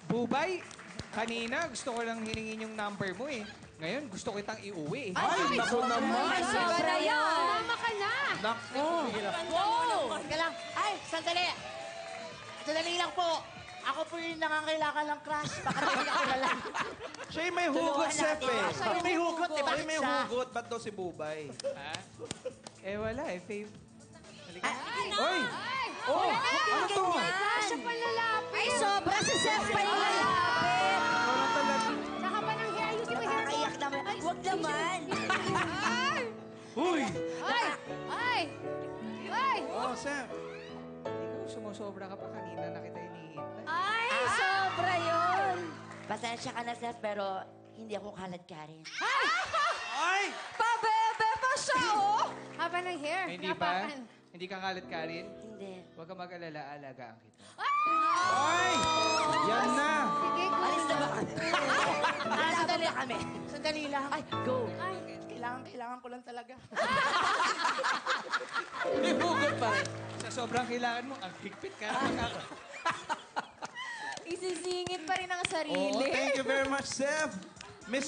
Bubay, kanina gusto ko lang hiningin yung number mo eh. Ngayon, gusto kitang iuwi eh. Ay, naku naman. Ay, sobra yan. Mama ka na. Naku. Wow! Teka lang. Ay, sandali. Sandali lang po. Ako po yung nangangailangan ng crush. Baka pwede ako na lang. Siya yung may hugot, Sep eh. Siya yung may hugot, eh. Siya Bakit yung may siya? hugot. Ba't daw si Bubay? Ha? Eh, wala eh. Halika. Ay, Oy! Oh! Ano to? Siya pa lalapit. Ay, sobra si Seth pa yung lalapit. Wala talaga. Saka pa ng hair. Ayusin mo yung hair mo. Nakakaiyak naman. Huwag naman. Ay! Uy! Ay! Ay! Ay! Oh, Sep. Ikaw, sumusobra ka pa kanina na kita hinihintay. Ay, sobra yun. Pasensya ka na, Seth, pero hindi ako kalad ka rin. Ay! Pabebe pa siya, oh! Haba ng hair. Hindi ba? Napakan. Hindi ka kalat ka rin? Hindi. Huwag ka mag-alala, alagaan kita. Ay! Yan na! Sige, Alis na ba kami? sandali kami. Sandali lang. Ay, go. Ay, kailangan ko lang talaga. May hugot pa rin. Sa sobrang kailangan mo, ang higpit ka na Isisingit pa rin ang Oh, sarili. thank you very much, Sep. Miss